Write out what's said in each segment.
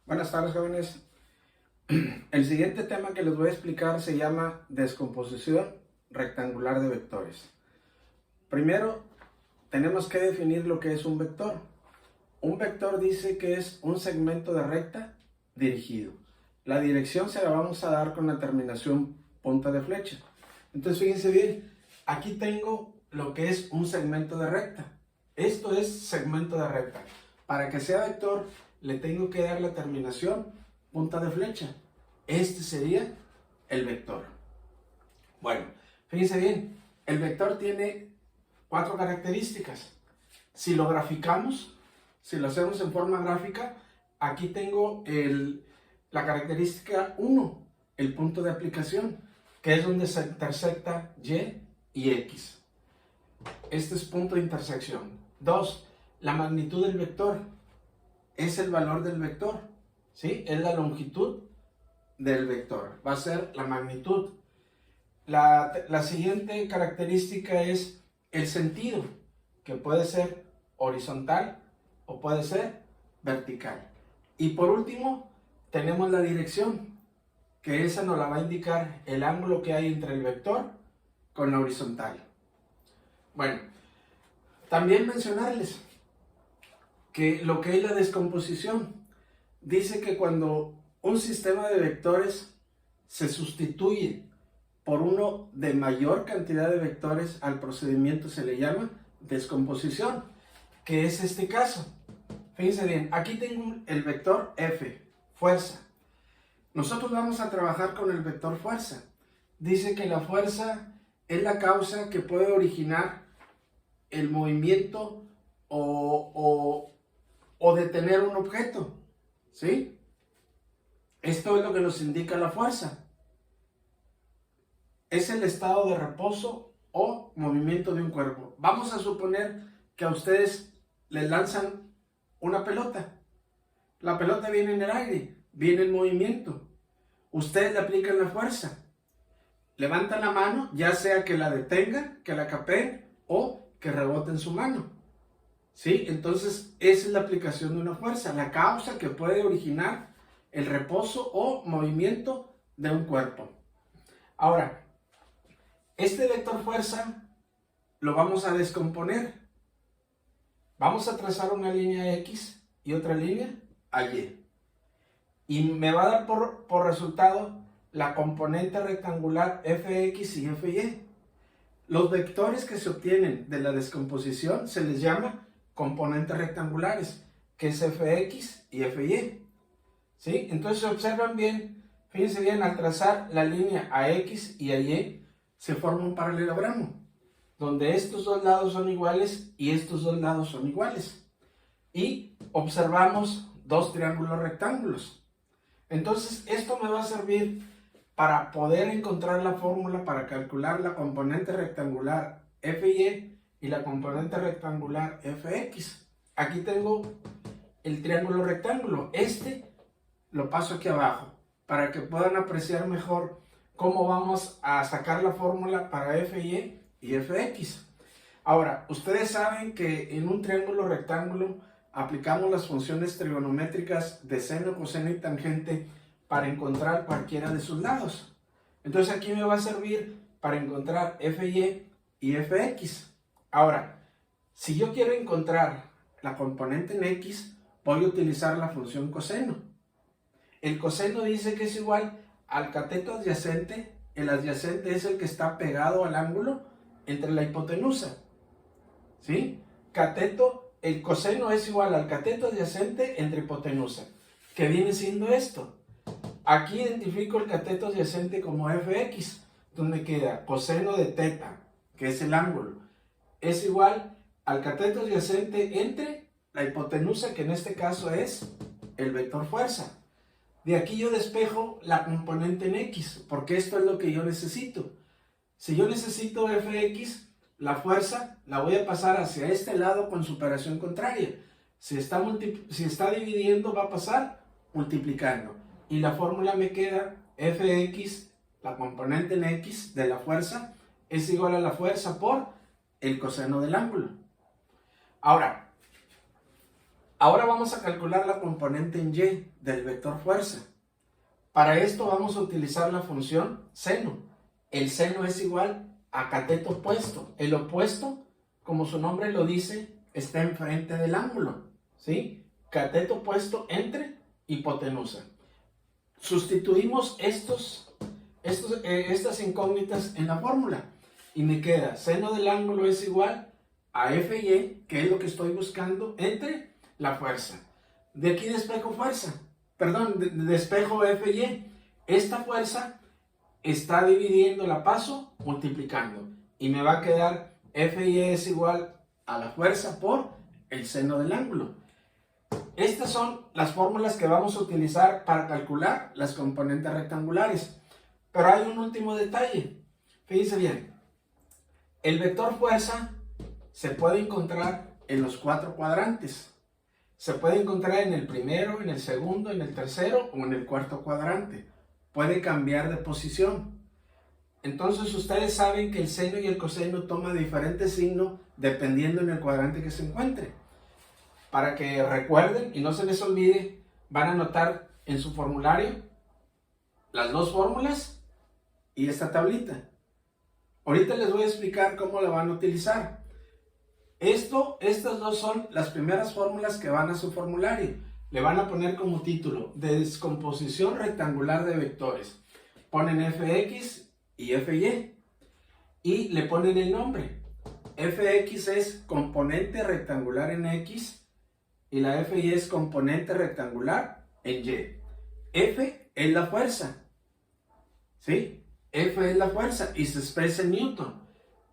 Buenas tardes, jóvenes. El siguiente tema que les voy a explicar se llama descomposición rectangular de vectores. Primero, tenemos que definir lo que es un vector. Un vector dice que es un segmento de recta dirigido. La dirección se la vamos a dar con la terminación punta de flecha. Entonces, fíjense bien, aquí tengo lo que es un segmento de recta. Esto es segmento de recta. Para que sea vector, le tengo que dar la terminación punta de flecha. Este sería el vector. Bueno, fíjense bien, el vector tiene 4 características. Si lo graficamos, si lo hacemos en forma gráfica, aquí tengo la característica 1, el punto de aplicación, que es donde se intersecta Y y X. Este es punto de intersección. 2, la magnitud del vector. Es el valor del vector, ¿sí? Es la longitud del vector. Va a ser la magnitud. La siguiente característica es el sentido, que puede ser horizontal o puede ser vertical. Y por último, tenemos la dirección, que esa nos la va a indicar el ángulo que hay entre el vector con la horizontal. Bueno, también mencionarles que lo que es la descomposición dice que cuando un sistema de vectores se sustituye por uno de mayor cantidad de vectores, al procedimiento se le llama descomposición, que es este caso. Fíjense bien, aquí tengo el vector F, fuerza. Nosotros vamos a trabajar con el vector fuerza. Dice que la fuerza es la causa que puede originar el movimiento o detener un objeto, ¿sí? Esto es lo que nos indica la fuerza. Es el estado de reposo o movimiento de un cuerpo. Vamos a suponer que a ustedes les lanzan una pelota. La pelota viene en el aire, viene en movimiento. Ustedes le aplican la fuerza. Levantan la mano, ya sea que la detengan, que la capeen o que rebote en su mano. ¿Sí? Entonces, esa es la aplicación de una fuerza, la causa que puede originar el reposo o movimiento de un cuerpo. Ahora, este vector fuerza lo vamos a descomponer. Vamos a trazar una línea X y otra línea Y. Y me va a dar por resultado la componente rectangular Fx y Fy. Los vectores que se obtienen de la descomposición se les llama componentes rectangulares, que es Fx y Fy. ¿Sí? Entonces, si observan bien, fíjense bien, al trazar la línea a X y a Y, se forma un paralelogramo, donde estos dos lados son iguales y estos dos lados son iguales. Y observamos dos triángulos rectángulos. Entonces, esto me va a servir para poder encontrar la fórmula para calcular la componente rectangular Fy y la componente rectangular Fx. Aquí tengo el triángulo rectángulo. Este lo paso aquí abajo para que puedan apreciar mejor cómo vamos a sacar la fórmula para Fy y Fx. Ahora, ustedes saben que en un triángulo rectángulo aplicamos las funciones trigonométricas de seno, coseno y tangente para encontrar cualquiera de sus lados. Entonces aquí me va a servir para encontrar Fy y Fx. Ahora, si yo quiero encontrar la componente en X, voy a utilizar la función coseno. El coseno dice que es igual al cateto adyacente. El adyacente es el que está pegado al ángulo entre la hipotenusa. ¿Sí? El coseno es igual al cateto adyacente entre hipotenusa. ¿Qué viene siendo esto? Aquí identifico el cateto adyacente como Fx, donde queda coseno de teta, que es el ángulo, es igual al cateto adyacente entre la hipotenusa, que en este caso es el vector fuerza. De aquí yo despejo la componente en X, porque esto es lo que yo necesito. Si yo necesito Fx, la fuerza la voy a pasar hacia este lado con superación contraria. Si está dividiendo, va a pasar multiplicando. Y la fórmula me queda Fx, la componente en X de la fuerza, es igual a la fuerza por el coseno del ángulo. Ahora, Ahora vamos a calcular la componente en y del vector fuerza. Para esto vamos a utilizar la función seno. El seno es igual a cateto opuesto. El opuesto, como su nombre lo dice, está enfrente del ángulo, ¿sí? Cateto opuesto entre hipotenusa. Sustituimos estas incógnitas en la fórmula y me queda seno del ángulo es igual a Fy, que es lo que estoy buscando, entre la fuerza. De aquí despejo fuerza, perdón, despejo Fy. Esta fuerza está dividiendo, la paso multiplicando y me va a quedar Fy es igual a la fuerza por el seno del ángulo. Estas son las fórmulas que vamos a utilizar para calcular las componentes rectangulares. Pero hay un último detalle. Fíjense bien. El vector fuerza se puede encontrar en los 4 cuadrantes. Se puede encontrar en el primero, en el segundo, en el tercero o en el cuarto cuadrante. Puede cambiar de posición. Entonces ustedes saben que el seno y el coseno toman diferentes signos dependiendo en el cuadrante que se encuentre. Para que recuerden y no se les olvide, van a anotar en su formulario las dos fórmulas y esta tablita. Ahorita les voy a explicar cómo la van a utilizar. Estas dos son las primeras fórmulas que van a su formulario. Le van a poner como título descomposición rectangular de vectores. Ponen Fx y Fy y le ponen el nombre. Fx es componente rectangular en X y la Fy es componente rectangular en Y. F es la fuerza, ¿sí? F es la fuerza y se expresa en Newton.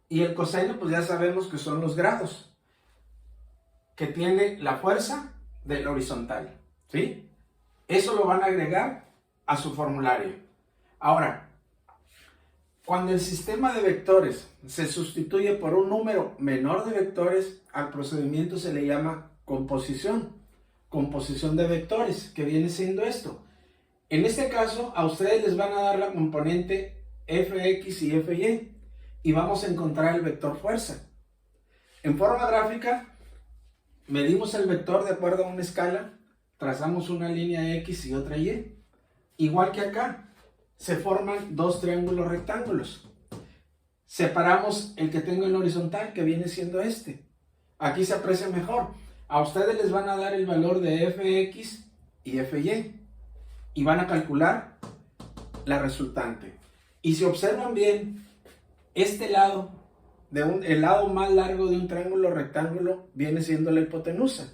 Y el coseno, pues ya sabemos que son los grados que tiene la fuerza del horizontal, ¿sí? Eso lo van a agregar a su formulario. Ahora, cuando el sistema de vectores se sustituye por un número menor de vectores, al procedimiento se le llama composición de vectores, que viene siendo esto. En este caso, a ustedes les van a dar la componente Fx y Fy y vamos a encontrar el vector fuerza. En forma gráfica, medimos el vector de acuerdo a una escala, trazamos una línea X y otra Y. Igual que acá, se forman dos triángulos rectángulos. Separamos el que tengo en horizontal, que viene siendo este. Aquí se aprecia mejor. A ustedes les van a dar el valor de Fx y Fy y van a calcular la resultante. Y si observan bien, este lado, el lado más largo de un triángulo rectángulo viene siendo la hipotenusa.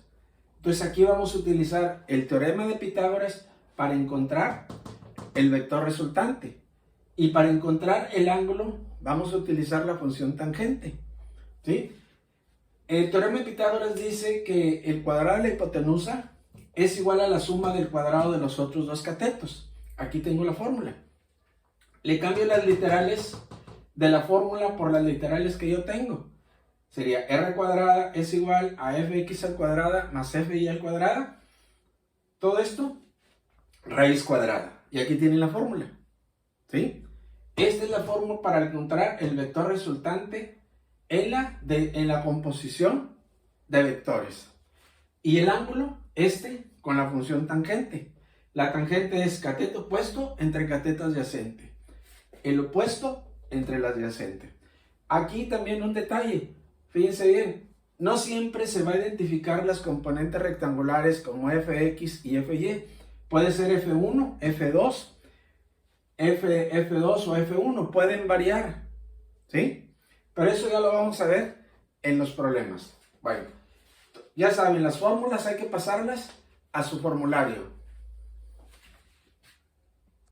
Entonces aquí vamos a utilizar el teorema de Pitágoras para encontrar el vector resultante. Y para encontrar el ángulo vamos a utilizar la función tangente, ¿sí? El teorema de Pitágoras dice que el cuadrado de la hipotenusa es igual a la suma del cuadrado de los otros dos catetos. Aquí tengo la fórmula. Le cambio las literales de la fórmula por las literales que yo tengo. Sería r cuadrada es igual a fx al cuadrada más fy al cuadrada. Todo esto, raíz cuadrada. Y aquí tienen la fórmula, ¿sí? Esta es la fórmula para encontrar el vector resultante en la composición de vectores. Y el ángulo, con la función tangente. La tangente es cateto opuesto entre cateto adyacente. El opuesto entre el adyacente. Aquí también un detalle. Fíjense bien. No siempre se va a identificar las componentes rectangulares como Fx y Fy. Puede ser F1, F2, F2 o F1. Pueden variar, ¿sí? Pero eso ya lo vamos a ver en los problemas. Bueno, ya saben, las fórmulas hay que pasarlas a su formulario.